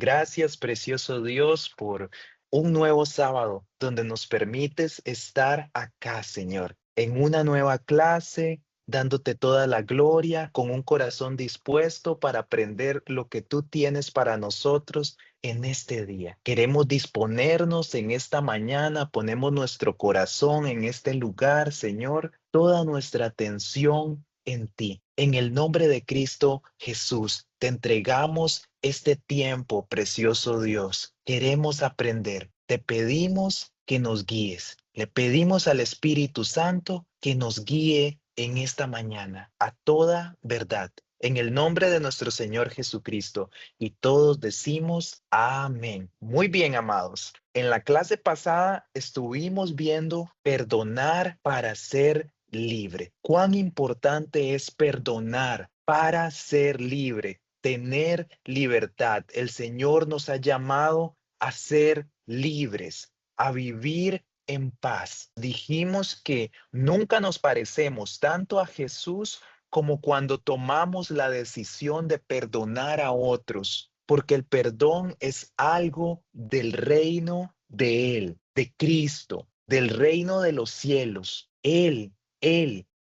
Gracias, precioso Dios, por un nuevo sábado donde nos permites estar acá, Señor, en una nueva clase, dándote toda la gloria, con un corazón dispuesto para aprender lo que tú tienes para nosotros en este día. Queremos disponernos en esta mañana, ponemos nuestro corazón en este lugar, Señor, toda nuestra atención en ti. En el nombre de Cristo Jesús, te entregamos este tiempo, precioso Dios. Queremos aprender. Te pedimos que nos guíes. Le pedimos al Espíritu Santo que nos guíe en esta mañana a toda verdad. En el nombre de nuestro Señor Jesucristo. Y todos decimos amén. Muy bien, amados. En la clase pasada estuvimos viendo perdonar para ser libre. Cuán importante es perdonar para ser libre, tener libertad. El Señor nos ha llamado a ser libres, a vivir en paz. Dijimos que nunca nos parecemos tanto a Jesús como cuando tomamos la decisión de perdonar a otros, porque el perdón es algo del reino de Él, de Cristo, del reino de los cielos. Él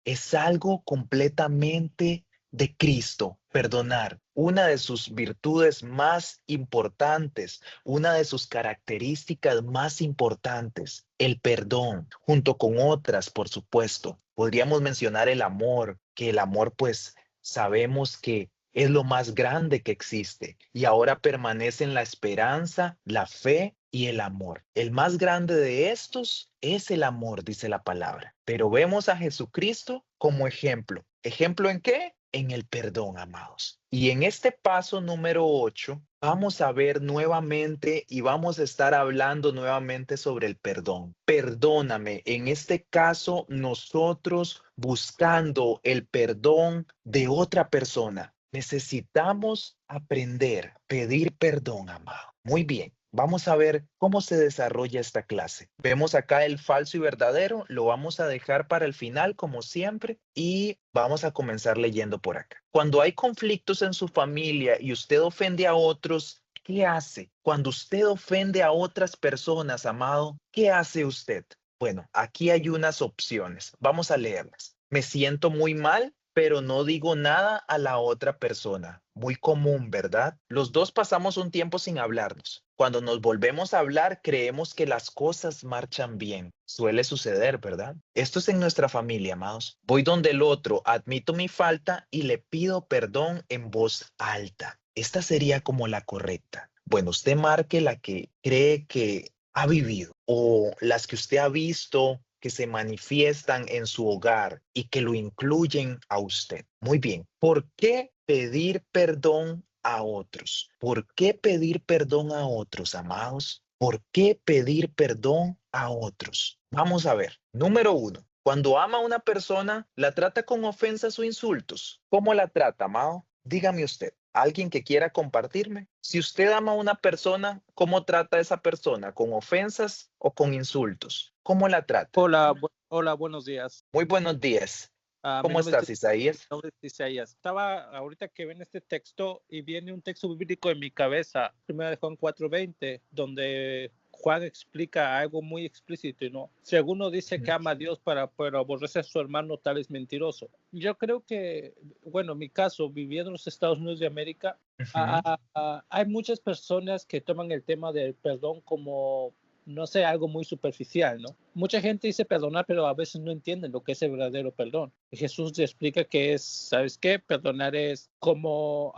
es algo completamente de Cristo, perdonar. Una de sus virtudes más importantes, una de sus características más importantes, el perdón, junto con otras, por supuesto. Podríamos mencionar el amor, que el amor pues sabemos que es lo más grande que existe y ahora permanecen la esperanza, la fe y el amor. El más grande de estos es el amor, dice la palabra. Pero vemos a Jesucristo como ejemplo. ¿Ejemplo en qué? En el perdón, amados. Y en este paso número 8 vamos a ver nuevamente y vamos a estar hablando nuevamente sobre el perdón. Perdóname, en este caso nosotros buscando el perdón de otra persona. Necesitamos aprender a pedir perdón, amado. Muy bien. Vamos a ver cómo se desarrolla esta clase. Vemos acá el falso y verdadero, lo vamos a dejar para el final como siempre y vamos a comenzar leyendo por acá. Cuando hay conflictos en su familia y usted ofende a otros, ¿qué hace? Cuando usted ofende a otras personas, amado, ¿qué hace usted? Bueno, aquí hay unas opciones. Vamos a leerlas. Me siento muy mal, pero no digo nada a la otra persona. Muy común, ¿verdad? Los dos pasamos un tiempo sin hablarnos. Cuando nos volvemos a hablar, creemos que las cosas marchan bien. Suele suceder, ¿verdad? Esto es en nuestra familia, amados. Voy donde el otro, admito mi falta y le pido perdón en voz alta. Esta sería como la correcta. Bueno, usted marque la que cree que ha vivido o las que usted ha visto que se manifiestan en su hogar y que lo incluyen a usted. Muy bien. ¿Por qué pedir perdón a otros? ¿Por qué pedir perdón a otros, amados? ¿Por qué pedir perdón a otros? Vamos a ver. Número uno. Cuando ama a una persona, ¿la trata con ofensas o insultos? ¿Cómo la trata, amado? Dígame usted, alguien que quiera compartirme. Si usted ama a una persona, ¿cómo trata a esa persona? ¿Con ofensas o con insultos? ¿Cómo la trata? Hola, hola, buenos días. Muy buenos días. Mi ¿Cómo estás, Isaías? nombre es Isaías. Estaba ahorita que ven este texto y viene un texto bíblico en mi cabeza, 1 de Juan 4:20, donde Juan explica algo muy explícito, ¿no? Si alguno dice que ama a Dios pero aborrece a su hermano, tal es mentiroso. Yo creo que, bueno, en mi caso, viviendo en los Estados Unidos de América, Ujú. hay muchas personas que toman el tema del perdón como, no sé, algo muy superficial, ¿no? Mucha gente dice perdonar, pero a veces no entienden lo que es el verdadero perdón. Jesús te explica que es, ¿sabes qué? Perdonar es como,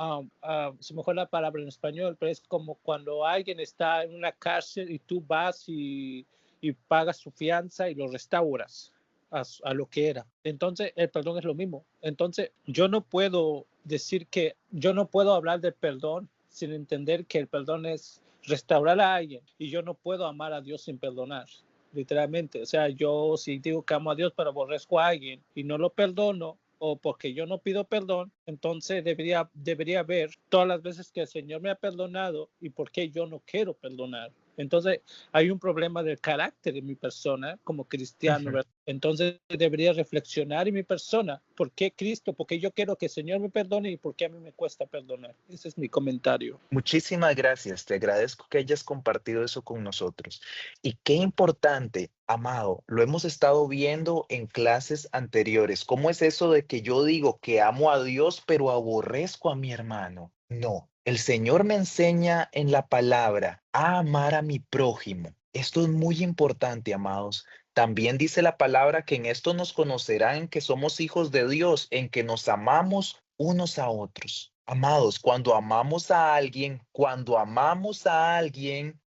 se me fue la palabra en español, pero es como cuando alguien está en una cárcel y tú vas y pagas su fianza y lo restauras a lo que era. Entonces, el perdón es lo mismo. Entonces, yo no puedo decir que, yo no puedo hablar de perdón sin entender que el perdón es restaurar a alguien y yo no puedo amar a Dios sin perdonar, literalmente. O sea, yo si digo que amo a Dios pero aborrezco a alguien y no lo perdono o porque yo no pido perdón, entonces debería ver todas las veces que el Señor me ha perdonado y por qué yo no quiero perdonar. Entonces, hay un problema del carácter de mi persona como cristiano, Ujú. ¿verdad? Entonces, debería reflexionar en mi persona. ¿Por qué Cristo? Porque yo quiero que el Señor me perdone y por qué a mí me cuesta perdonar. Ese es mi comentario. Muchísimas gracias. Te agradezco que hayas compartido eso con nosotros. Y qué importante, amado, lo hemos estado viendo en clases anteriores. ¿Cómo es eso de que yo digo que amo a Dios, pero aborrezco a mi hermano? No, el Señor me enseña en la palabra a amar a mi prójimo. Esto es muy importante, amados. También dice la palabra que en esto nos conocerán que somos hijos de Dios, en que nos amamos unos a otros. Amados, cuando amamos a alguien,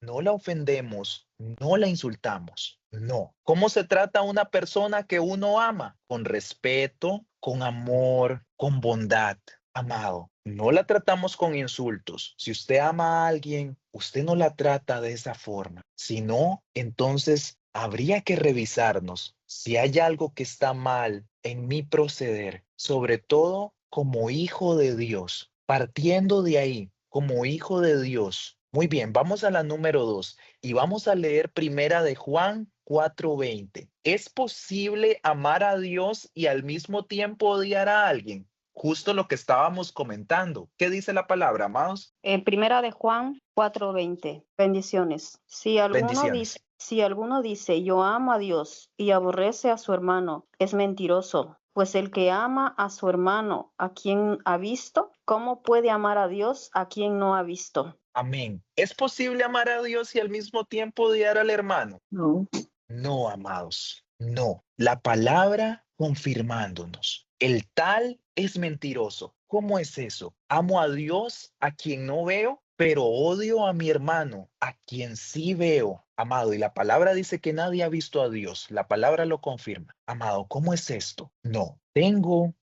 no la ofendemos, no la insultamos, no. ¿Cómo se trata a una persona que uno ama? Con respeto, con amor, con bondad. Amado, no la tratamos con insultos. Si usted ama a alguien, usted no la trata de esa forma. Si no, entonces habría que revisarnos si hay algo que está mal en mi proceder, sobre todo como hijo de Dios. Partiendo de ahí, como hijo de Dios. Muy bien, vamos a la número 2 y vamos a leer primera de Juan 4:20. ¿Es posible amar a Dios y al mismo tiempo odiar a alguien? Justo lo que estábamos comentando. ¿Qué dice la palabra, amados? En Primera de Juan 4:20, bendiciones. Bendiciones. Si alguno dice yo amo a Dios y aborrece a su hermano, es mentiroso. Pues el que ama a su hermano, a quien ha visto, ¿cómo puede amar a Dios a quien no ha visto? Amén. ¿Es posible amar a Dios y al mismo tiempo odiar al hermano? No. No, amados, no. La palabra confirmándonos. El tal es mentiroso. ¿Cómo es eso? Amo a Dios a quien no veo, pero odio a mi hermano a quien sí veo. Amado, y la palabra dice que nadie ha visto a Dios. La palabra lo confirma. Amado, ¿cómo es esto? No, tengo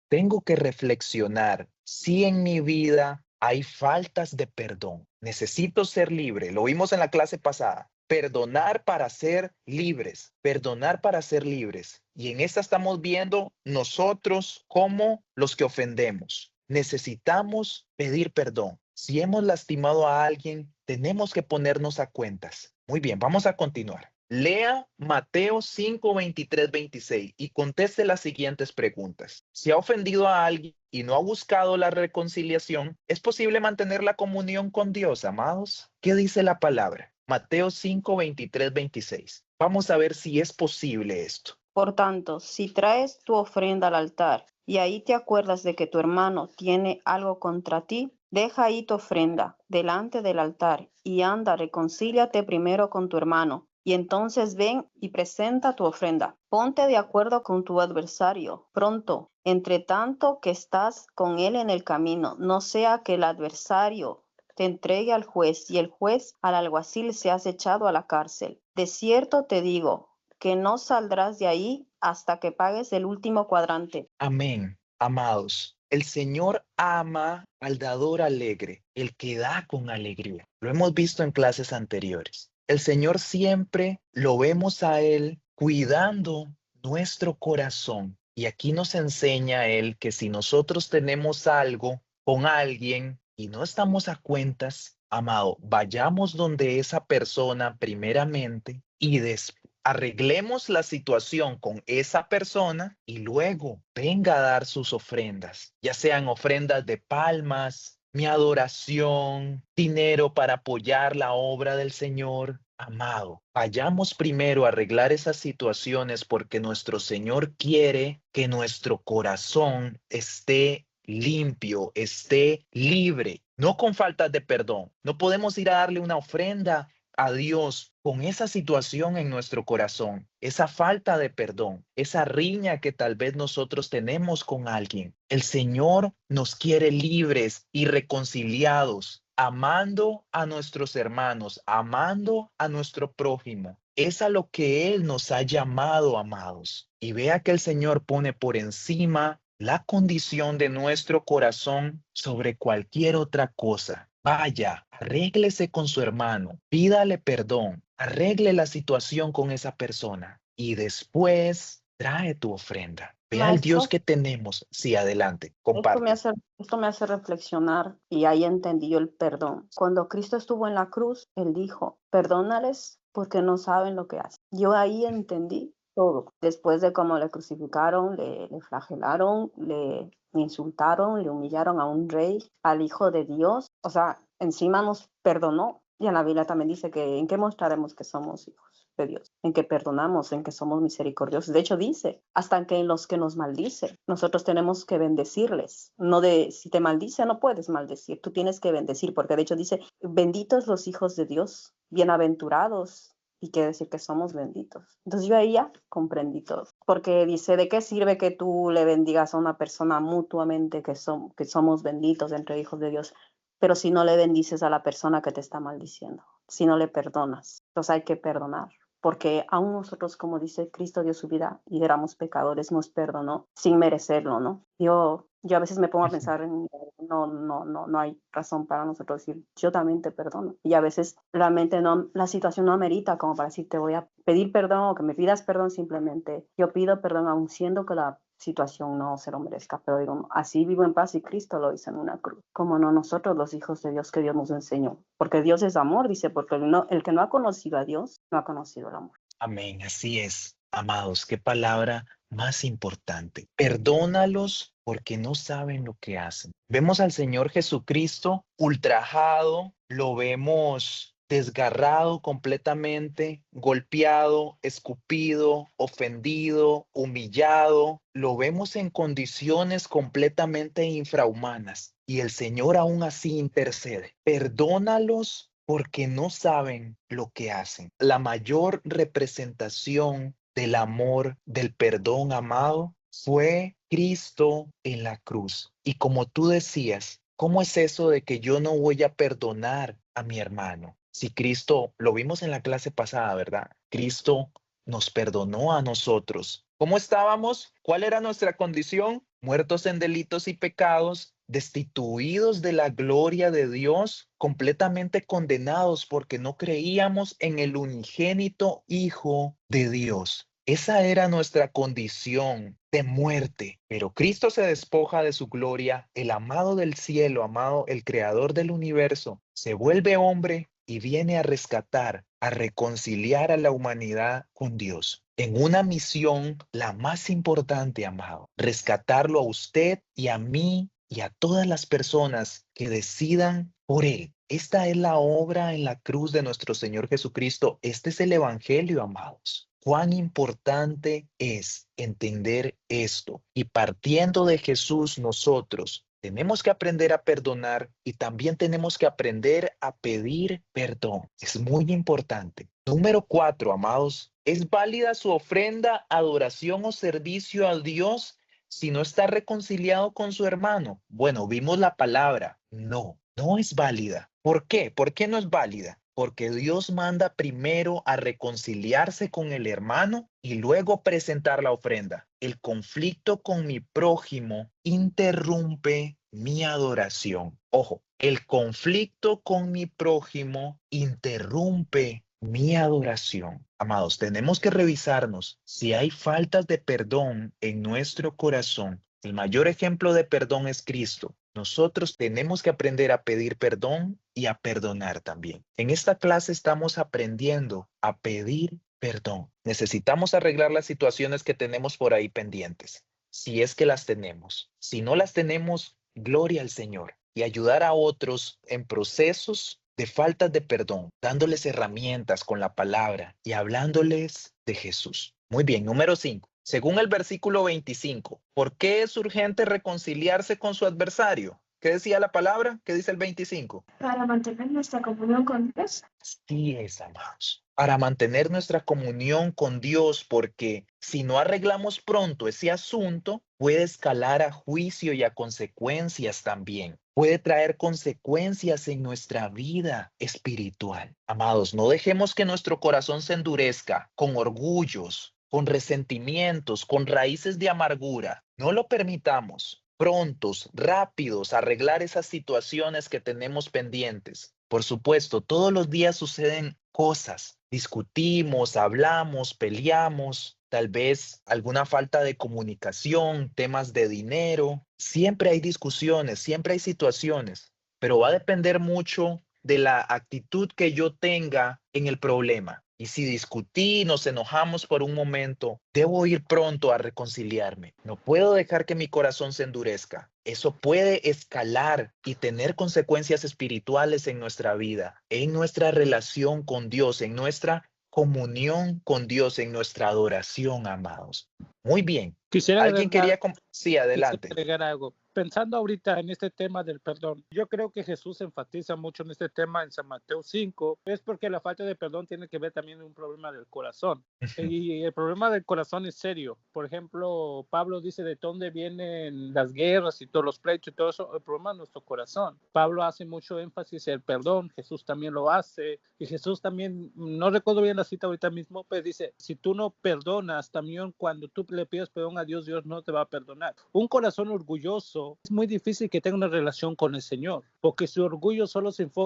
que reflexionar si en mi vida hay faltas de perdón. Necesito ser libre. Lo vimos en la clase pasada. Perdonar para ser libres, perdonar para ser libres. Y en esta estamos viendo nosotros como los que ofendemos. Necesitamos pedir perdón. Si hemos lastimado a alguien, tenemos que ponernos a cuentas. Muy bien, vamos a continuar. Lea Mateo 5, 23, 26 y conteste las siguientes preguntas. Si ha ofendido a alguien y no ha buscado la reconciliación, ¿es posible mantener la comunión con Dios, amados? ¿Qué dice la palabra? Mateo 5, 23, 26. Vamos a ver si es posible esto. Por tanto, si traes tu ofrenda al altar y ahí te acuerdas de que tu hermano tiene algo contra ti, deja ahí tu ofrenda delante del altar y anda, reconcíliate primero con tu hermano y entonces ven y presenta tu ofrenda. Ponte de acuerdo con tu adversario pronto, entre tanto que estás con él en el camino, no sea que el adversario te entregue al juez y el juez al alguacil seas echado a la cárcel. De cierto te digo que no saldrás de ahí hasta que pagues el último cuadrante. Amén. Amados, el Señor ama al dador alegre, el que da con alegría. Lo hemos visto en clases anteriores. El Señor siempre lo vemos a Él cuidando nuestro corazón. Y aquí nos enseña Él que si nosotros tenemos algo con alguien y no estamos a cuentas, amado, vayamos donde esa persona primeramente y después arreglemos la situación con esa persona y luego venga a dar sus ofrendas, ya sean ofrendas de palmas, mi adoración, dinero para apoyar la obra del Señor. Amado, vayamos primero a arreglar esas situaciones porque nuestro Señor quiere que nuestro corazón esté limpio, esté libre, no con faltas de perdón. No podemos ir a darle una ofrenda a Dios con esa situación en nuestro corazón, esa falta de perdón, esa riña que tal vez nosotros tenemos con alguien. El Señor nos quiere libres y reconciliados, amando a nuestros hermanos, amando a nuestro prójimo. Es a lo que Él nos ha llamado, amados. Y vea que el Señor pone por encima la condición de nuestro corazón sobre cualquier otra cosa. Vaya, arréglese con su hermano, pídale perdón, arregle la situación con esa persona y después trae tu ofrenda. Ve al Dios Maestro, que tenemos. Sí, adelante, esto me comparte. hace, esto me hace reflexionar y ahí entendí yo el perdón. Cuando Cristo estuvo en la cruz, Él dijo, perdónales porque no saben lo que hacen. Yo ahí entendí todo. Después de cómo le crucificaron, le flagelaron, le insultaron, le humillaron a un rey, al Hijo de Dios. O sea, encima nos perdonó. Y en la Biblia también dice que en qué mostraremos que somos hijos de Dios, en que perdonamos, en que somos misericordiosos. De hecho, dice, hasta que en los que nos maldicen, nosotros tenemos que bendecirles. No de, si te maldice, no puedes maldecir, tú tienes que bendecir, porque de hecho dice, benditos los hijos de Dios, bienaventurados, y quiere decir que somos benditos. Entonces yo ahí ya comprendí todo, porque dice, ¿de qué sirve que tú le bendigas a una persona mutuamente que somos benditos entre hijos de Dios? Pero si no le bendices a la persona que te está maldiciendo, si no le perdonas, entonces hay que perdonar, porque aún nosotros, como dice, Cristo dio su vida y éramos pecadores, nos perdonó sin merecerlo, ¿no? Yo a veces me pongo a Ujú. pensar, no hay razón para nosotros decir, yo también te perdono. Y a veces realmente no, la situación no amerita como para decir, te voy a pedir perdón o que me pidas perdón, simplemente yo pido perdón aún siendo que la situación no se lo merezca, pero digo, así vivo en paz y Cristo lo hizo en una cruz. Como no nosotros los hijos de Dios que Dios nos enseñó, porque Dios es amor, dice, porque el que no ha conocido a Dios no ha conocido el amor. Amén, así es. Amados, qué palabra más importante. Perdónalos porque no saben lo que hacen. Vemos al Señor Jesucristo ultrajado, lo vemos desgarrado completamente, golpeado, escupido, ofendido, humillado. Lo vemos en condiciones completamente infrahumanas y el Señor aún así intercede. Perdónalos porque no saben lo que hacen. La mayor representación del amor, del perdón, amado, fue Cristo en la cruz. Y como tú decías, ¿cómo es eso de que yo no voy a perdonar a mi hermano? Si Cristo, lo vimos en la clase pasada, ¿verdad? Cristo nos perdonó a nosotros. ¿Cómo estábamos? ¿Cuál era nuestra condición? Muertos en delitos y pecados, destituidos de la gloria de Dios, completamente condenados porque no creíamos en el unigénito Hijo de Dios. Esa era nuestra condición de muerte, pero Cristo se despoja de su gloria, el amado del cielo, amado, el creador del universo, se vuelve hombre y viene a rescatar, a reconciliar a la humanidad con Dios. En una misión, la más importante, amado, rescatarlo a usted y a mí y a todas las personas que decidan por Él. Esta es la obra en la cruz de nuestro Señor Jesucristo. Este es el Evangelio, amados. Cuán importante es entender esto. Y partiendo de Jesús, nosotros tenemos que aprender a perdonar y también tenemos que aprender a pedir perdón. Es muy importante. Número 4, amados. ¿Es válida su ofrenda, adoración o servicio a Dios si no está reconciliado con su hermano? Bueno, vimos la palabra. No, no es válida. ¿Por qué? ¿Por qué no es válida? Porque Dios manda primero a reconciliarse con el hermano y luego presentar la ofrenda. El conflicto con mi prójimo interrumpe mi adoración. Ojo, el conflicto con mi prójimo interrumpe mi adoración. Amados, tenemos que revisarnos si hay faltas de perdón en nuestro corazón. El mayor ejemplo de perdón es Cristo. Nosotros tenemos que aprender a pedir perdón y a perdonar también. En esta clase estamos aprendiendo a pedir perdón. Necesitamos arreglar las situaciones que tenemos por ahí pendientes, si es que las tenemos. Si no las tenemos, gloria al Señor y ayudar a otros en procesos de faltas de perdón, dándoles herramientas con la palabra y hablándoles de Jesús. Muy bien, número 5. Según el versículo 25, ¿por qué es urgente reconciliarse con su adversario? ¿Qué decía la palabra? ¿Qué dice el 25? Para mantener nuestra comunión con Dios. Sí es, amados. Para mantener nuestra comunión con Dios, porque si no arreglamos pronto ese asunto, puede escalar a juicio y a consecuencias también. Puede traer consecuencias en nuestra vida espiritual. Amados, no dejemos que nuestro corazón se endurezca con orgullos, con resentimientos, con raíces de amargura. No lo permitamos. Prontos, rápidos, arreglar esas situaciones que tenemos pendientes. Por supuesto, todos los días suceden cosas. Discutimos, hablamos, peleamos, tal vez alguna falta de comunicación, temas de dinero. Siempre hay discusiones, siempre hay situaciones, pero va a depender mucho de la actitud que yo tenga en el problema. Y si discutí, nos enojamos por un momento, debo ir pronto a reconciliarme. No puedo dejar que mi corazón se endurezca. Eso puede escalar y tener consecuencias espirituales en nuestra vida, en nuestra relación con Dios, en nuestra comunión con Dios, en nuestra adoración, amados. Muy bien. Quisiera ¿Alguien agregar, quería? Sí, quisiera adelante. agregar algo. Pensando ahorita en este tema del perdón, yo creo que Jesús enfatiza mucho en este tema en San Mateo 5, es porque la falta de perdón tiene que ver también con un problema del corazón. Y el problema del corazón es serio. Por ejemplo, Pablo dice de dónde vienen las guerras y todos los pleitos y todo eso. El problema es nuestro corazón. Pablo hace mucho énfasis en el perdón, Jesús también lo hace. Y Jesús también, no recuerdo bien la cita ahorita mismo, pero dice, si tú no perdonas, también cuando tú le pides perdón a Dios, Dios no te va a perdonar. Un corazón orgulloso es muy difícil que tenga una relación con el Señor, porque su orgullo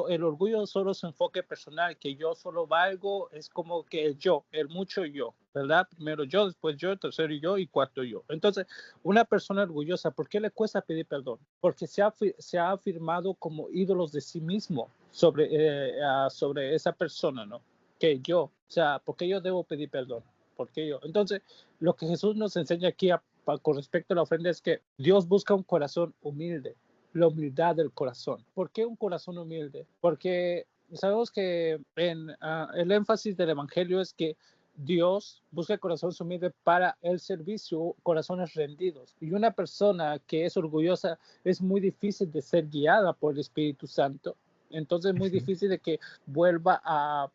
el orgullo solo se enfoque personal, que yo solo valgo, es como que el mucho yo, ¿verdad? Primero yo, después yo, tercero yo y cuarto yo. Entonces, una persona orgullosa, ¿por qué le cuesta pedir perdón? Porque se ha afirmado como ídolos de sí mismo sobre esa persona, ¿no? Que yo, o sea, ¿por qué yo debo pedir perdón? ¿Por qué yo? Entonces, lo que Jesús nos enseña aquí con respecto a la ofrenda es que Dios busca un corazón humilde, la humildad del corazón. ¿Por qué un corazón humilde? Porque sabemos que el énfasis del evangelio es que Dios busca corazones humildes para el servicio, corazones rendidos. Y una persona que es orgullosa es muy difícil de ser guiada por el Espíritu Santo. Entonces es muy difícil de que vuelva a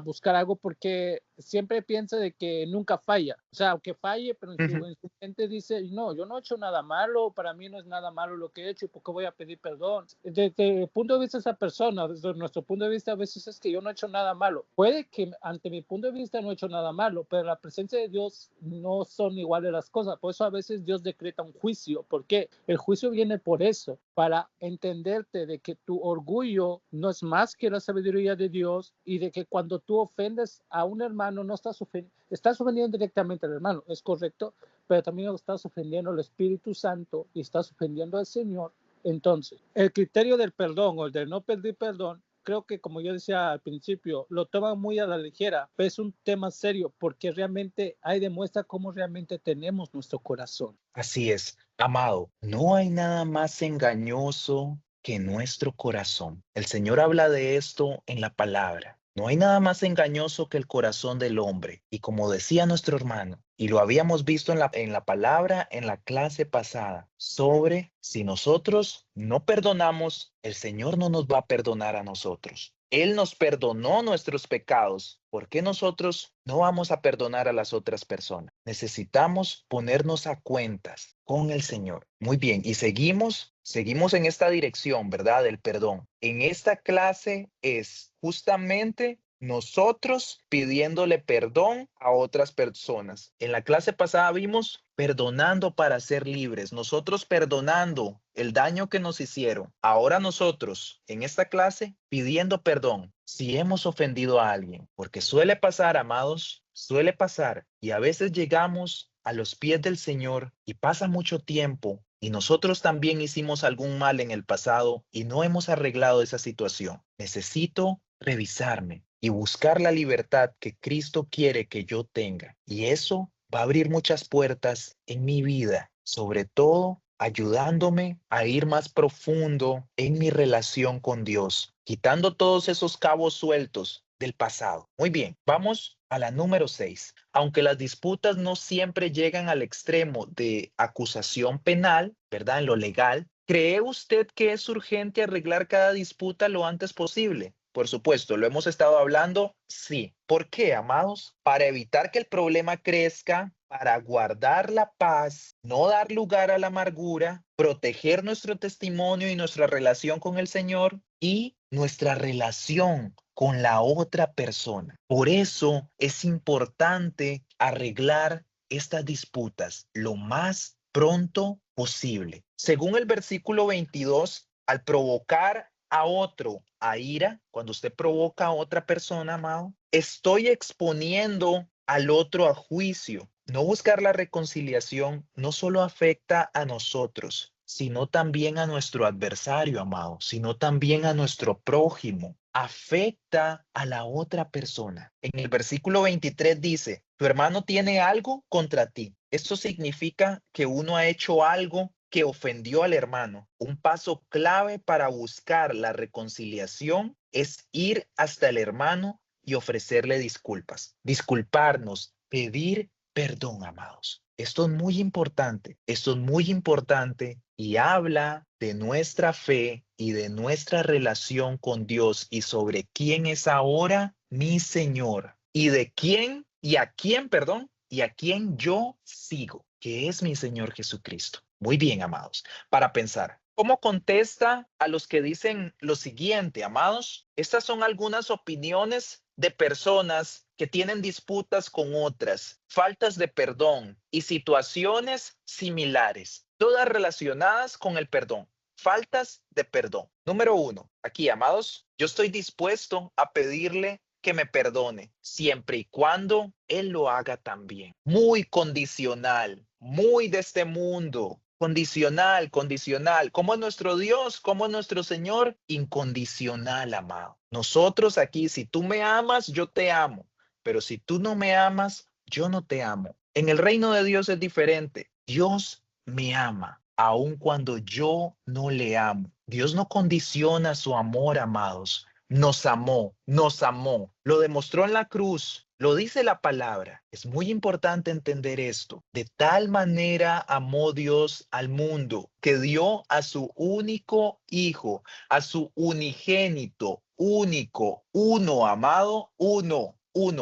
buscar algo porque siempre piensa de que nunca falla. O sea, aunque falle, pero en su mente dice, no, yo no he hecho nada malo, para mí no es nada malo lo que he hecho, ¿por qué voy a pedir perdón? Desde el punto de vista de esa persona, desde nuestro punto de vista, a veces es que yo no he hecho nada malo. Puede que ante mi punto de vista no he hecho nada malo, pero la presencia de Dios no son iguales las cosas. Por eso a veces Dios decreta un juicio. ¿Por qué? El juicio viene por eso, para entenderte de que tu orgullo no es más que la sabiduría de Dios y de que cuando tú ofendes a un hermano, no estás ofendiendo directamente al hermano, es correcto, pero también estás ofendiendo al Espíritu Santo y estás ofendiendo al Señor. Entonces, el criterio del perdón o el de no pedir perdón, creo que como yo decía al principio, lo toman muy a la ligera, pero es un tema serio porque realmente ahí demuestra cómo realmente tenemos nuestro corazón. Así es, amado, no hay nada más engañoso que nuestro corazón. El Señor habla de esto en la palabra. No hay nada más engañoso que el corazón del hombre. Y como decía nuestro hermano, y lo habíamos visto en la palabra en la clase pasada, sobre si nosotros no perdonamos, el Señor no nos va a perdonar a nosotros. Él nos perdonó nuestros pecados. ¿Por qué nosotros no vamos a perdonar a las otras personas? Necesitamos ponernos a cuentas con el Señor. Muy bien, y seguimos en esta dirección, ¿verdad? Del perdón. En esta clase es justamente nosotros pidiéndole perdón a otras personas. En la clase pasada vimos perdonando para ser libres, nosotros perdonando el daño que nos hicieron. Ahora nosotros, en esta clase, pidiendo perdón si hemos ofendido a alguien, porque suele pasar, amados, suele pasar, y a veces llegamos a los pies del Señor y pasa mucho tiempo y nosotros también hicimos algún mal en el pasado y no hemos arreglado esa situación. Necesito revisarme y buscar la libertad que Cristo quiere que yo tenga. Y eso va a abrir muchas puertas en mi vida, sobre todo ayudándome a ir más profundo en mi relación con Dios, quitando todos esos cabos sueltos del pasado. Muy bien, vamos a la número 6. Aunque las disputas no siempre llegan al extremo de acusación penal, ¿verdad? En lo legal, ¿cree usted que es urgente arreglar cada disputa lo antes posible? Por supuesto, lo hemos estado hablando, sí. ¿Por qué, amados? Para evitar que el problema crezca, para guardar la paz, no dar lugar a la amargura, proteger nuestro testimonio y nuestra relación con el Señor y nuestra relación con la otra persona. Por eso es importante arreglar estas disputas lo más pronto posible. Según el versículo 22, al provocar a otro a ira, cuando usted provoca a otra persona, amado, estoy exponiendo al otro a juicio. No buscar la reconciliación no solo afecta a nosotros, sino también a nuestro adversario, amado, sino también a nuestro prójimo. Afecta a la otra persona. En el versículo 23 dice, tu hermano tiene algo contra ti. Esto significa que uno ha hecho algo que ofendió al hermano. Un paso clave para buscar la reconciliación es ir hasta el hermano y ofrecerle disculpas, disculparnos, pedir perdón, amados. Esto es muy importante, esto es muy importante y habla de nuestra fe y de nuestra relación con Dios y sobre quién es ahora mi Señor y de quién y a quién, perdón, y a quién yo sigo, que es mi Señor Jesucristo. Muy bien, amados, para pensar. ¿Cómo contesta a los que dicen lo siguiente, amados? Estas son algunas opiniones de personas que tienen disputas con otras, faltas de perdón y situaciones similares, todas relacionadas con el perdón. Faltas de perdón. Número 1, aquí, amados, yo estoy dispuesto a pedirle que me perdone, siempre y cuando Él lo haga también. Muy condicional, muy de este mundo. Condicional, condicional. ¿Cómo es nuestro Dios? ¿Cómo es nuestro Señor? Incondicional, amado. Nosotros aquí, si tú me amas, yo te amo. Pero si tú no me amas, yo no te amo. En el reino de Dios es diferente. Dios me ama, aun cuando yo no le amo. Dios no condiciona su amor, amados. Nos amó, nos amó. Lo demostró en la cruz. Lo dice la palabra. Es muy importante entender esto. De tal manera amó Dios al mundo que dio a su único hijo, a su unigénito, único, uno, amado, uno,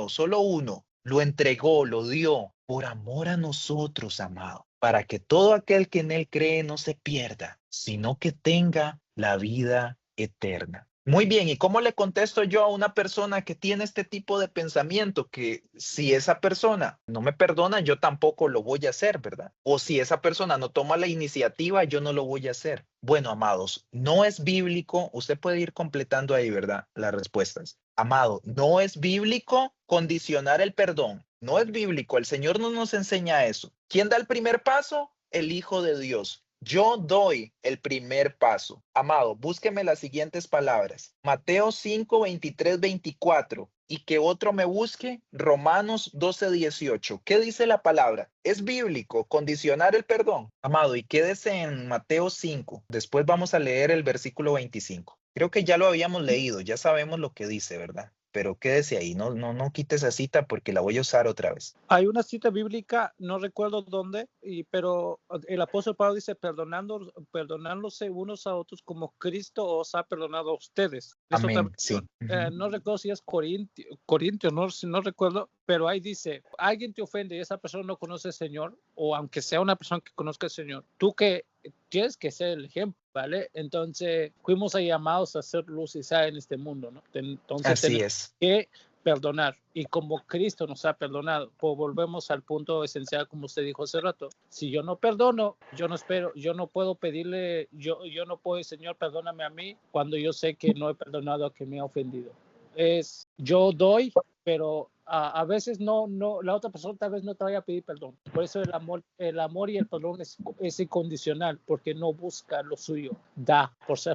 solo uno. Lo entregó, lo dio por amor a nosotros, amado, para que todo aquel que en él cree no se pierda, sino que tenga la vida eterna. Muy bien, ¿y cómo le contesto yo a una persona que tiene este tipo de pensamiento? Que si esa persona no me perdona, yo tampoco lo voy a hacer, ¿verdad? O si esa persona no toma la iniciativa, yo no lo voy a hacer. Bueno, amados, no es bíblico, usted puede ir completando ahí, ¿verdad? Las respuestas. Amado, no es bíblico condicionar el perdón. No es bíblico, el Señor no nos enseña eso. ¿Quién da el primer paso? El Hijo de Dios. Yo doy el primer paso. Amado, búsqueme las siguientes palabras. Mateo 5, 23, 24. Y que otro me busque. Romanos 12, 18. ¿Qué dice la palabra? Es bíblico condicionar el perdón. Amado, y quédese en Mateo 5. Después vamos a leer el versículo 25. Creo que ya lo habíamos leído, ya sabemos lo que dice, ¿verdad? Pero quédese ahí, no quite esa cita porque la voy a usar otra vez. Hay una cita bíblica, no recuerdo dónde, pero el apóstol Pablo dice, perdonándose unos a otros como Cristo os ha perdonado a ustedes. Es otra Amén, sí. versión. No recuerdo si es Corintio, no recuerdo, pero ahí dice, alguien te ofende y esa persona no conoce al Señor, o aunque sea una persona que conozca al Señor, tú que tienes que ser el ejemplo, ¿vale? Entonces, fuimos llamados a ser luz y sal en este mundo, ¿no? Entonces, Así es. Que perdonar, y como Cristo nos ha perdonado, pues volvemos al punto esencial, como usted dijo hace rato. Si yo no perdono, yo no espero, yo no puedo pedirle, yo no puedo, Señor, perdóname a mí, cuando yo sé que no he perdonado a quien me ha ofendido. Yo doy, pero a veces no, la otra persona tal vez no te vaya a pedir perdón. Por eso el amor y el perdón es incondicional, porque no busca lo suyo, da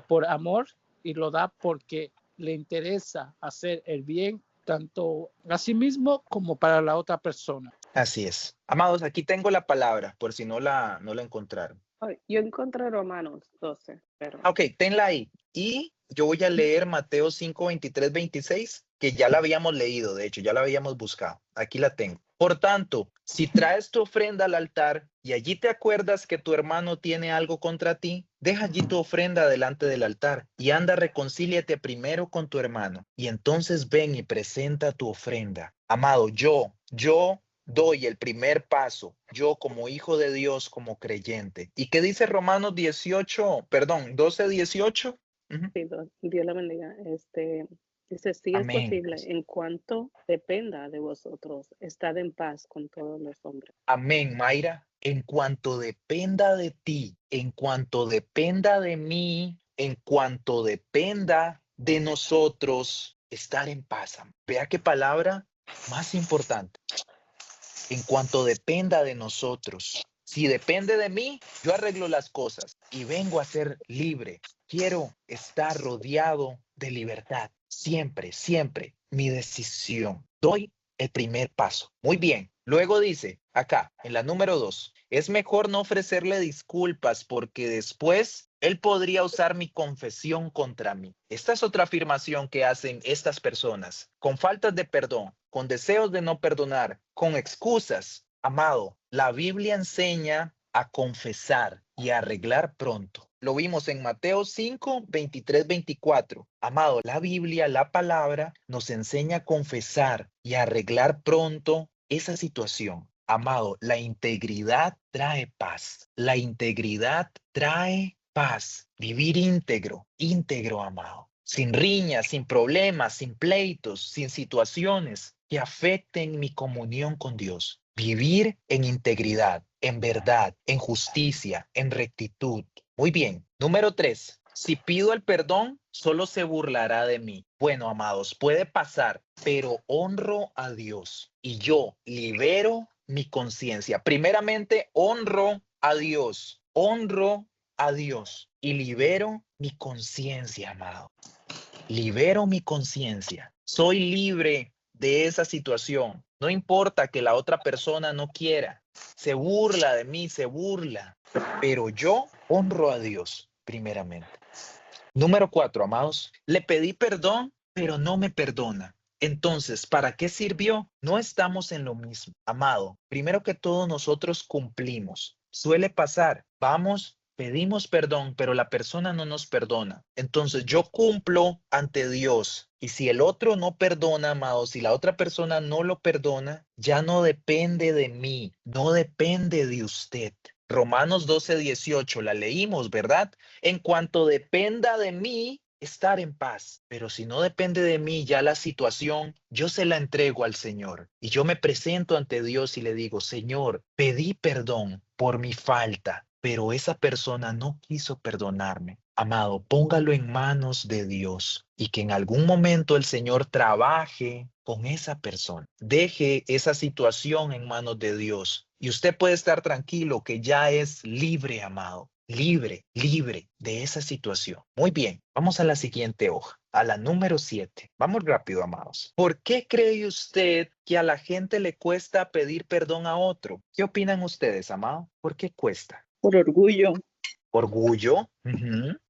por amor, y lo da porque le interesa hacer el bien tanto a sí mismo como para la otra persona. Así es. Amados, aquí tengo la palabra, por si no la encontraron. Yo encontré Romanos 12, pero... Ok, tenla ahí. Y yo voy a leer Mateo 5, 23, 26, que ya la habíamos leído, de hecho, ya la habíamos buscado. Aquí la tengo. Por tanto, si traes tu ofrenda al altar y allí te acuerdas que tu hermano tiene algo contra ti, deja allí tu ofrenda delante del altar y anda, reconcíliate primero con tu hermano y entonces ven y presenta tu ofrenda. Amado, yo doy el primer paso, yo como hijo de Dios, como creyente. ¿Y qué dice Romanos 12, 18? Sí, Dios la bendiga. Dice, si es Amén. posible, en cuanto dependa de vosotros, estad en paz con todos los hombres. Amén, Mayra. En cuanto dependa de ti, en cuanto dependa de mí, en cuanto dependa de nosotros, estar en paz. Vea qué palabra más importante. en cuanto dependa de nosotros. Si depende de mí, yo arreglo las cosas y vengo a ser libre. Quiero estar rodeado de libertad. Siempre, siempre mi decisión. Doy el primer paso. Muy bien. Luego dice acá, en la número 2, es mejor no ofrecerle disculpas porque después él podría usar mi confesión contra mí. Esta es otra afirmación que hacen estas personas, con faltas de perdón, con deseos de no perdonar, con excusas. Amado, la Biblia enseña a confesar y a arreglar pronto. Lo vimos en Mateo 5, 23, 24. Amado, la Biblia, la palabra, nos enseña a confesar y a arreglar pronto esa situación. Amado, la integridad trae paz. La integridad trae paz. Vivir íntegro, íntegro, amado. Sin riñas, sin problemas, sin pleitos, sin situaciones que afecten mi comunión con Dios. Vivir en integridad, en verdad, en justicia, en rectitud. Muy bien. Número 3. Si pido el perdón, solo se burlará de mí. Bueno, amados, puede pasar, pero honro a Dios y yo libero mi conciencia. Primeramente, honro a Dios. Honro a Dios y libero mi conciencia, amado. Libero mi conciencia. Soy libre de esa situación. No importa que la otra persona no quiera. Se burla de mí, se burla. Pero yo honro a Dios primeramente. Número 4, amados. Le pedí perdón, pero no me perdona. Entonces, ¿para qué sirvió? No estamos en lo mismo. Amado, primero que todo nosotros cumplimos. Suele pasar, vamos, pedimos perdón, pero la persona no nos perdona. Entonces yo cumplo ante Dios. Y si el otro no perdona, amado, si la otra persona no lo perdona, ya no depende de mí, no depende de usted. Romanos 12:18, la leímos, ¿verdad? En cuanto dependa de mí, estar en paz. Pero si no depende de mí ya la situación, yo se la entrego al Señor. Y yo me presento ante Dios y le digo, Señor, pedí perdón por mi falta, pero esa persona no quiso perdonarme. Amado, póngalo en manos de Dios y que en algún momento el Señor trabaje con esa persona. Deje esa situación en manos de Dios y usted puede estar tranquilo que ya es libre, amado. Libre, libre de esa situación. Muy bien, vamos a la siguiente hoja, a la número 7. Vamos rápido, amados. ¿Por qué cree usted que a la gente le cuesta pedir perdón a otro? ¿Qué opinan ustedes, amado? ¿Por qué cuesta? Por orgullo. Orgullo,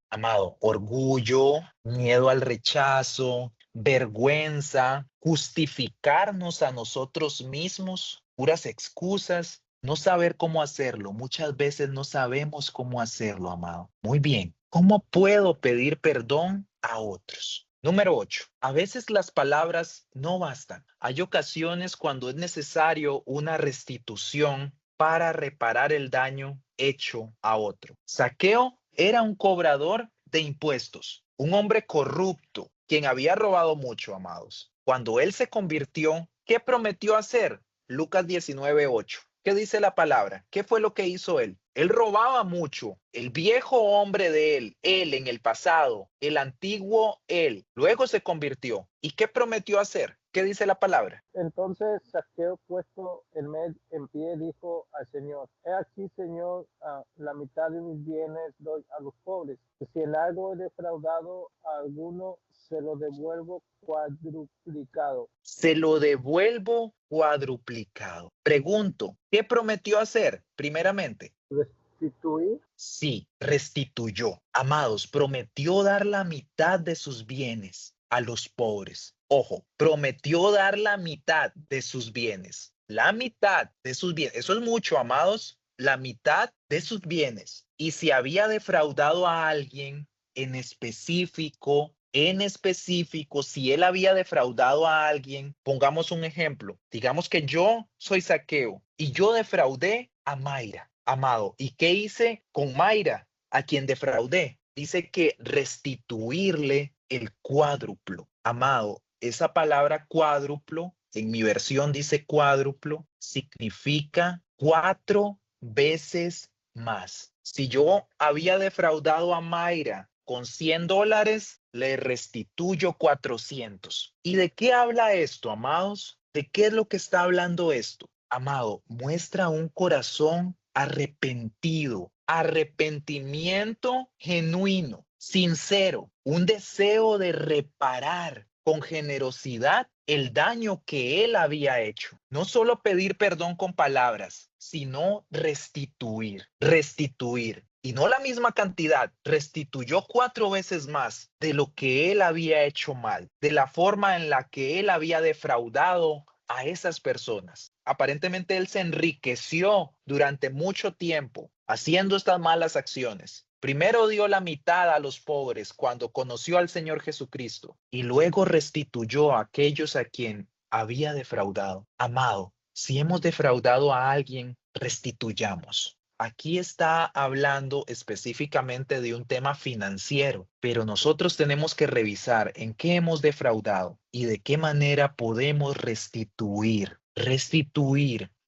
amado, orgullo, miedo al rechazo, vergüenza, justificarnos a nosotros mismos, puras excusas, no saber cómo hacerlo. Muchas veces no sabemos cómo hacerlo, amado. Muy bien, ¿cómo puedo pedir perdón a otros? Número 8. A veces las palabras no bastan. Hay ocasiones cuando es necesario una restitución para reparar el daño hecho a otro. Zaqueo era un cobrador de impuestos, un hombre corrupto, quien había robado mucho, amados. Cuando él se convirtió, ¿qué prometió hacer? Lucas 19:8. ¿Qué dice la palabra? ¿Qué fue lo que hizo él? Él robaba mucho. El viejo hombre de él en el pasado, el antiguo él, luego se convirtió. ¿Y qué prometió hacer? ¿Qué dice la palabra? Entonces Zaqueo, puesto en pie, dijo al Señor: He aquí, Señor, la mitad de mis bienes doy a los pobres. Y si en algo he defraudado a alguno, se lo devuelvo cuadruplicado. Se lo devuelvo cuadruplicado. Pregunto, ¿qué prometió hacer primeramente? Restituir. Sí, restituyó. Amados, prometió dar la mitad de sus bienes a los pobres. Ojo, prometió dar la mitad de sus bienes. La mitad de sus bienes. Eso es mucho, amados. La mitad de sus bienes. Y si había defraudado a alguien en específico, si él había defraudado a alguien, pongamos un ejemplo. Digamos que yo soy Zaqueo y yo defraudé a Mayra. Amado, ¿y qué hice con Mayra, a quien defraudé? Dice que restituirle el cuádruplo. Amado, esa palabra cuádruplo, en mi versión dice cuádruplo, significa 4 veces más. Si yo había defraudado a Mayra con $100, le restituyo 400. ¿Y de qué habla esto, amados? ¿De qué es lo que está hablando esto? Amado, muestra un corazón arrepentido, arrepentimiento genuino, sincero, un deseo de reparar con generosidad el daño que él había hecho. No solo pedir perdón con palabras, sino restituir, restituir. Y no la misma cantidad, restituyó 4 veces más de lo que él había hecho mal, de la forma en la que él había defraudado a esas personas. Aparentemente él se enriqueció durante mucho tiempo haciendo estas malas acciones. Primero dio la mitad a los pobres cuando conoció al Señor Jesucristo y luego restituyó a aquellos a quien había defraudado. Amado, si hemos defraudado a alguien, restituyamos. Aquí está hablando específicamente de un tema financiero, pero nosotros tenemos que revisar en qué hemos defraudado y de qué manera podemos restituir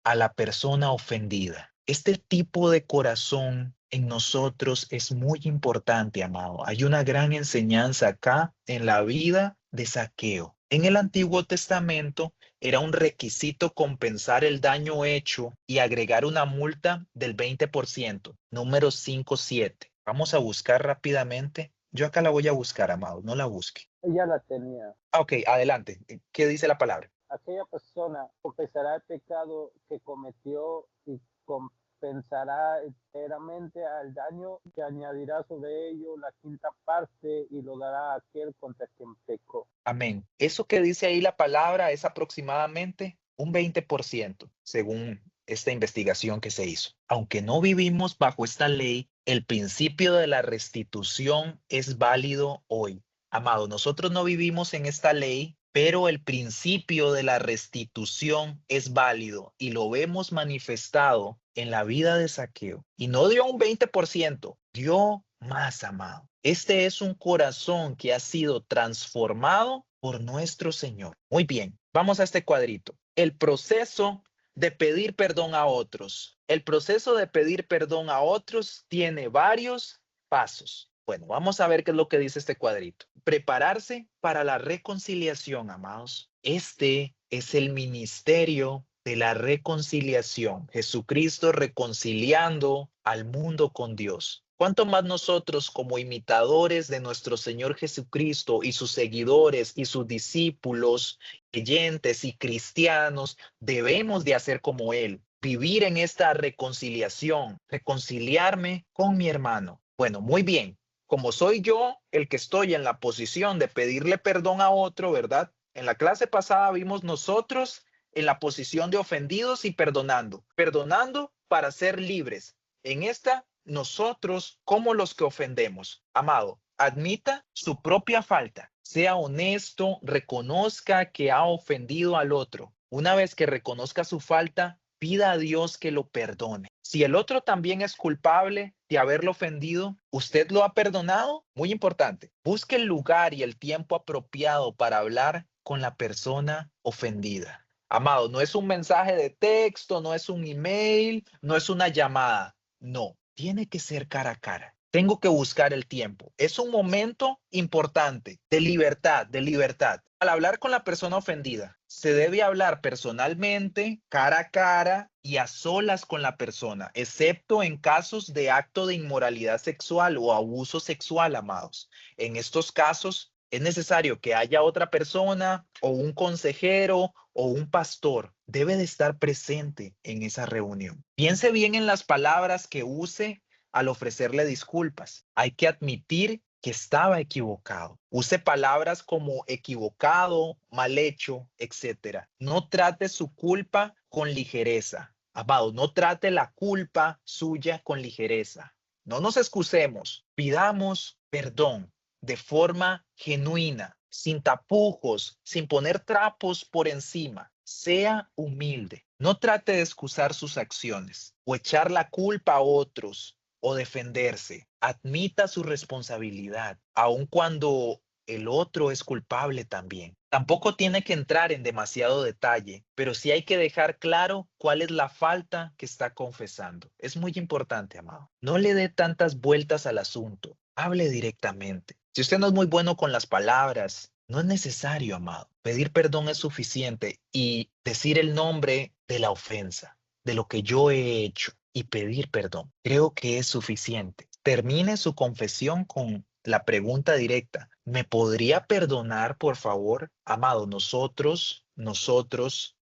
a la persona ofendida. Este tipo de corazón en nosotros es muy importante, amado. Hay una gran enseñanza acá en la vida de Zaqueo. En el Antiguo Testamento era un requisito compensar el daño hecho y agregar una multa del 20%, número 5.7. Vamos a buscar rápidamente. Yo acá la voy a buscar, amado, no la busque. Ella la tenía. Ok, adelante. ¿Qué dice la palabra? Aquella persona confesará el pecado que cometió y compensará enteramente al daño que añadirá sobre ello la quinta parte y lo dará a aquel contra quien pecó. Amén. Eso que dice ahí la palabra es aproximadamente un 20%, según esta investigación que se hizo. Aunque no vivimos bajo esta ley, el principio de la restitución es válido hoy. Amado, nosotros no vivimos en esta ley, pero el principio de la restitución es válido y lo vemos manifestado en la vida de Zaqueo. Y no dio un 20%, dio más, amado. Este es un corazón que ha sido transformado por nuestro Señor. Muy bien, vamos a este cuadrito. El proceso de pedir perdón a otros. El proceso de pedir perdón a otros tiene varios pasos. Bueno, vamos a ver qué es lo que dice este cuadrito. Prepararse para la reconciliación, amados. Este es el ministerio de la reconciliación. Jesucristo reconciliando al mundo con Dios. ¿Cuánto más nosotros como imitadores de nuestro Señor Jesucristo y sus seguidores y sus discípulos, creyentes y cristianos, debemos de hacer como Él? Vivir en esta reconciliación, reconciliarme con mi hermano. Bueno, muy bien. Como soy yo el que estoy en la posición de pedirle perdón a otro, ¿verdad? En la clase pasada vimos nosotros en la posición de ofendidos y perdonando. Perdonando para ser libres. En esta, nosotros como los que ofendemos. Amado, admita su propia falta. Sea honesto, reconozca que ha ofendido al otro. Una vez que reconozca su falta, pida a Dios que lo perdone. Si el otro también es culpable de haberlo ofendido, ¿usted lo ha perdonado? Muy importante. Busque el lugar y el tiempo apropiado para hablar con la persona ofendida. Amado, no es un mensaje de texto, no es un email, no es una llamada. No, tiene que ser cara a cara. Tengo que buscar el tiempo. Es un momento importante de libertad, de libertad. Al hablar con la persona ofendida, se debe hablar personalmente, cara a cara y a solas con la persona, excepto en casos de acto de inmoralidad sexual o abuso sexual, amados. En estos casos, es necesario que haya otra persona o un consejero o un pastor. Debe de estar presente en esa reunión. Piense bien en las palabras que use al ofrecerle disculpas. Hay que admitir que estaba equivocado. Use palabras como equivocado, mal hecho, etc. No trate su culpa con ligereza. Amado, no trate la culpa suya con ligereza. No nos excusemos. Pidamos perdón de forma genuina, sin tapujos, sin poner trapos por encima. Sea humilde. No trate de excusar sus acciones o echar la culpa a otros o defenderse. Admita su responsabilidad, aun cuando el otro es culpable también. Tampoco tiene que entrar en demasiado detalle, pero sí hay que dejar claro cuál es la falta que está confesando. Es muy importante, amado. No le dé tantas vueltas al asunto. Hable directamente. Si usted no es muy bueno con las palabras, No es necesario, amado. Pedir perdón es suficiente y decir el nombre de la ofensa, de lo que yo he hecho y pedir perdón. Creo que es suficiente. Termine su confesión con la pregunta directa. ¿Me podría perdonar, por favor? Amado, nosotros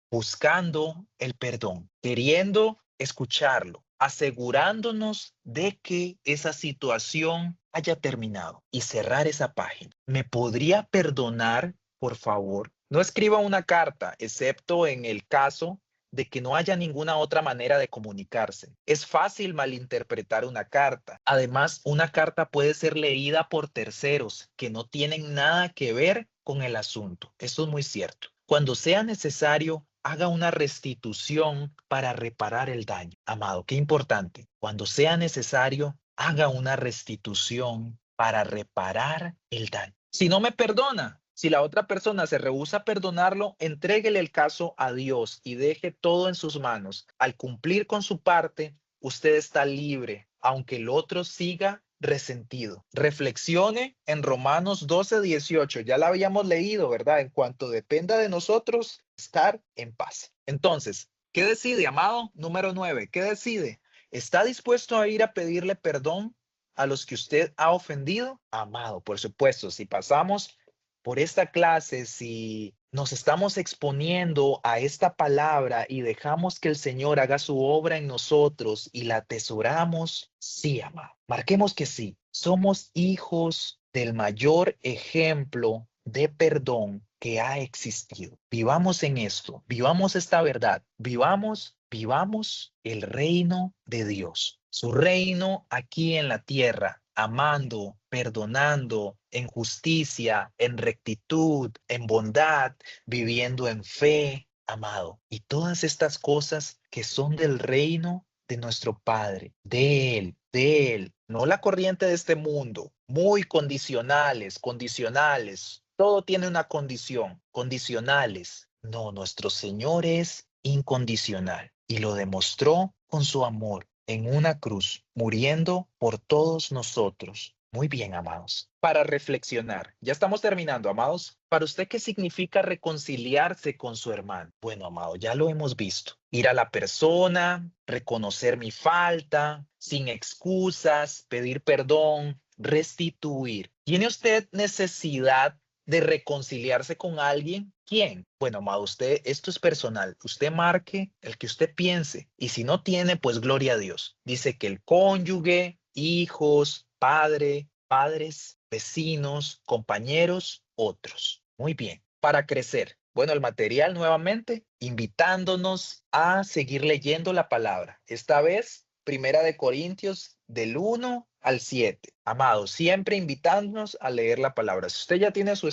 buscando el perdón, queriendo escucharlo, asegurándonos de que esa situación haya terminado y cerrar esa página. ¿Me podría perdonar, por favor? No escriba una carta, excepto en el caso de que no haya ninguna otra manera de comunicarse. Es fácil malinterpretar una carta. Además, una carta puede ser leída por terceros que no tienen nada que ver con el asunto. Eso es muy cierto. Cuando sea necesario, haga una restitución para reparar el daño. Amado, qué importante. Cuando sea necesario, haga una restitución para reparar el daño. Si no me perdona, si la otra persona se rehúsa a perdonarlo, entréguele el caso a Dios y deje todo en sus manos. Al cumplir con su parte, usted está libre, aunque el otro siga resentido. Reflexione en Romanos 12:18. Ya la habíamos leído, ¿verdad? En cuanto dependa de nosotros, estar en paz. Entonces, ¿qué decide, amado? Número 9. ¿Qué decide? ¿Está dispuesto a ir a pedirle perdón a los que usted ha ofendido? Amado, por supuesto, si pasamos por esta clase, si nos estamos exponiendo a esta palabra y dejamos que el Señor haga su obra en nosotros y la atesoramos, sí, amado. Marquemos que sí. Somos hijos del mayor ejemplo de perdón que ha existido. Vivamos en esto, vivamos esta verdad, vivamos el reino de Dios, su reino aquí en la tierra, amando, perdonando, en justicia, en rectitud, en bondad, viviendo en fe, amado. Y todas estas cosas que son del reino de nuestro Padre, de Él, no la corriente de este mundo, muy condicionales. Todo tiene una condición, condicionales. No, nuestro Señor es incondicional y lo demostró con su amor en una cruz, muriendo por todos nosotros. Muy bien, amados. Para reflexionar, ya estamos terminando, amados. ¿Para usted qué significa reconciliarse con su hermano? Bueno, amado, ya lo hemos visto. Ir a la persona, reconocer mi falta, sin excusas, pedir perdón, restituir. ¿Tiene usted necesidad de reconciliarse con alguien? ¿Quién? Bueno, amado, usted, esto es personal. Usted marque el que usted piense. Y si no tiene, pues gloria a Dios. Dice que el cónyuge, hijos, padres, vecinos, compañeros, otros. Muy bien. Para crecer. Bueno, el material nuevamente invitándonos a seguir leyendo la palabra. Esta vez, Primera de Corintios del 1 al 7. Amados, siempre invitándonos a leer la palabra. Si usted ya tiene su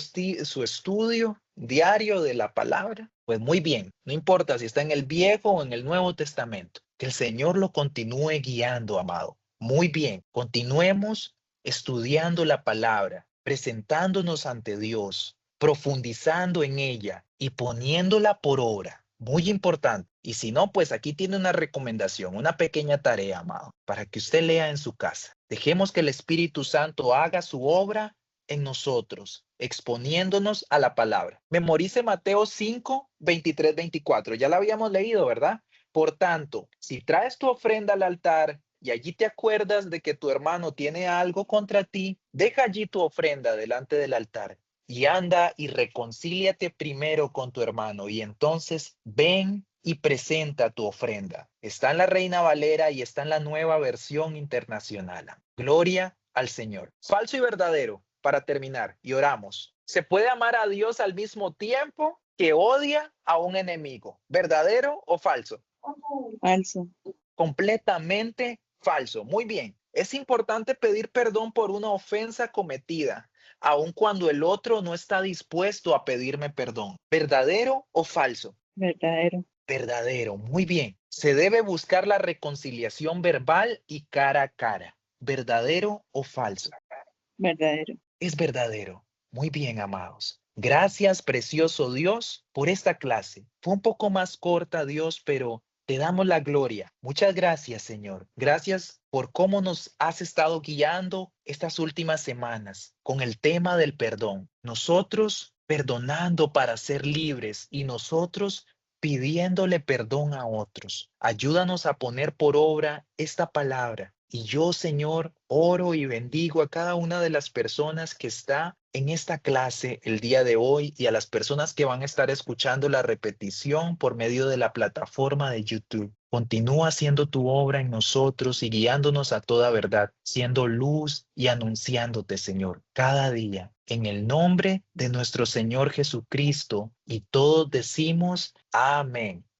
estudio diario de la palabra, pues muy bien. No importa si está en el Viejo o en el Nuevo Testamento. Que el Señor lo continúe guiando, amado. Muy bien, continuemos estudiando la palabra, presentándonos ante Dios, profundizando en ella y poniéndola por obra. Muy importante. Y si no, pues aquí tiene una recomendación, una pequeña tarea, amado, para que usted lea en su casa. Dejemos que el Espíritu Santo haga su obra en nosotros, exponiéndonos a la palabra. Memorice Mateo 5, 23, 24. Ya la habíamos leído, ¿verdad? Por tanto, si traes tu ofrenda al altar y allí te acuerdas de que tu hermano tiene algo contra ti, deja allí tu ofrenda delante del altar y anda y reconcíliate primero con tu hermano y entonces ven y presenta tu ofrenda. Está en la Reina Valera y está en la Nueva Versión Internacional. Gloria al Señor. Falso y verdadero, para terminar, y oramos. ¿Se puede amar a Dios al mismo tiempo que odia a un enemigo? ¿Verdadero o falso? Falso. Completamente falso. Muy bien. Es importante pedir perdón por una ofensa cometida, aun cuando el otro no está dispuesto a pedirme perdón. ¿Verdadero o falso? Verdadero. Verdadero. Muy bien. Se debe buscar la reconciliación verbal y cara a cara. ¿Verdadero o falso? Verdadero. Es verdadero. Muy bien, amados. Gracias, precioso Dios, por esta clase. Fue un poco más corta, Dios, pero te damos la gloria. Muchas gracias, Señor. Gracias por cómo nos has estado guiando estas últimas semanas con el tema del perdón. Nosotros perdonando para ser libres y nosotros pidiéndole perdón a otros. Ayúdanos a poner por obra esta palabra. Y yo, Señor, oro y bendigo a cada una de las personas que está en esta clase el día de hoy y a las personas que van a estar escuchando la repetición por medio de la plataforma de YouTube. Continúa haciendo tu obra en nosotros y guiándonos a toda verdad, siendo luz y anunciándote, Señor, cada día. En el nombre de nuestro Señor Jesucristo, y todos decimos amén.